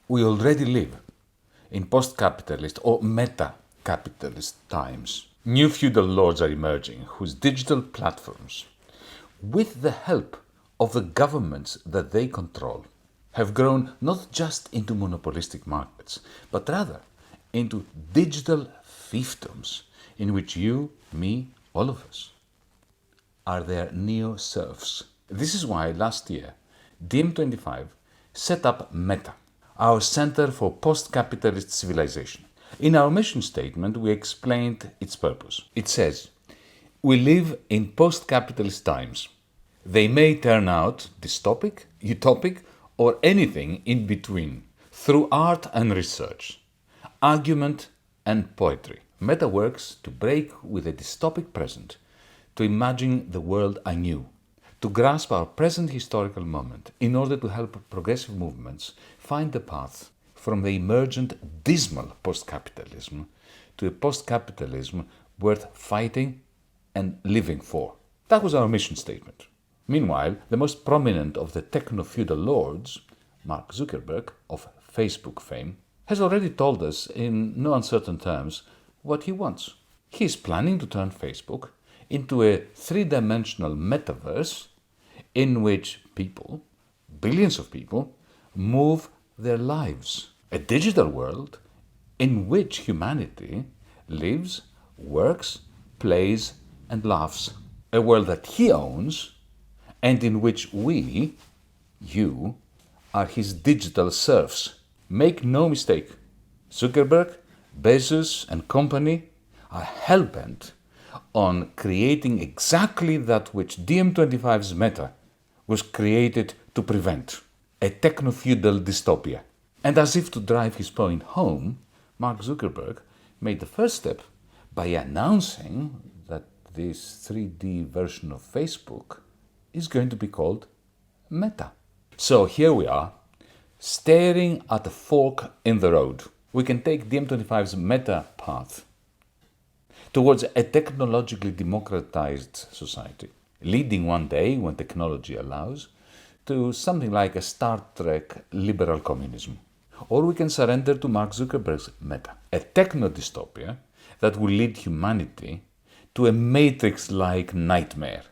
We already live in post-capitalist or meta-capitalist times. New feudal lords are emerging whose digital platforms, with the help of the governments that they control, have grown not just into monopolistic markets, but rather into digital fiefdoms in which you, me, all of us are their neo-serfs. This is why last year DiEM25 set up Meta, our Center for Post-Capitalist Civilization. In our mission statement, we explained its purpose. It says, "We live in post-capitalist times. They may turn out dystopic, utopic, or anything in between, through art and research, argument and poetry. Meta works to break with the dystopic present, to imagine the world anew, to grasp our present historical moment in order to help progressive movements find the path from the emergent dismal post-capitalism to a post-capitalism worth fighting and living for." That was our mission statement. Meanwhile, the most prominent of the techno-feudal lords, Mark Zuckerberg of Facebook fame, has already told us in no uncertain terms what he wants. He is planning to turn Facebook into a three-dimensional metaverse in which people, billions of people, move their lives. A digital world in which humanity lives, works, plays, and laughs. A world that he owns and in which we, you, are his digital serfs. Make no mistake, Zuckerberg, Bezos, and company are hell-bent on creating exactly that which DiEM25's Meta was created to prevent, a techno-feudal dystopia. And as if to drive his point home, Mark Zuckerberg made the first step by announcing that this 3D version of Facebook is going to be called Meta. So here we are, staring at a fork in the road. We can take DiEM25's Meta path towards a technologically democratized society, leading one day, when technology allows, to something like a Star Trek liberal communism. Or we can surrender to Mark Zuckerberg's Meta, a techno-dystopia that will lead humanity to a Matrix-like nightmare.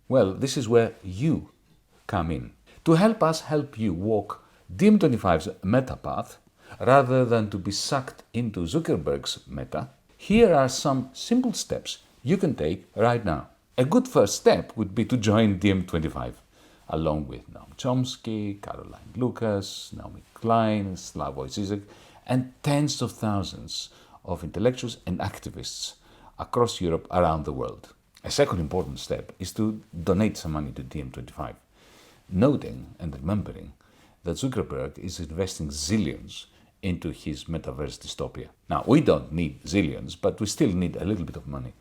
Well, this is where you come in, to help us help you walk DiEM25's Meta path rather than to be sucked into Zuckerberg's Meta. Here are some simple steps you can take right now. A good first step would be to join DiEM25, along with Noam Chomsky, Caroline Lucas, Naomi Klein, Slavoj Zizek, and tens of thousands of intellectuals and activists across Europe, around the world. A second important step is to donate some money to DiEM25, noting and remembering that Zuckerberg is investing zillions into his metaverse dystopia. Now, we don't need zillions, but we still need a little bit of money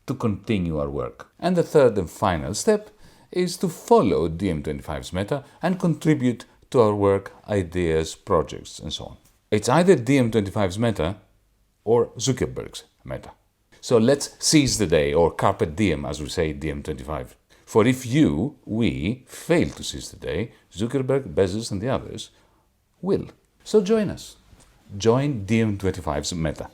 to continue our work. And the third and final step is to follow DiEM25's Meta and contribute to our work, ideas, projects, and so on. It's either DiEM25's Meta or Zuckerberg's Meta. So let's seize the day, or carpe diem, as we say, DiEM25. For if we fail to seize the day, Zuckerberg, Bezos, and the others will. So join us. Join DiEM25's Meta.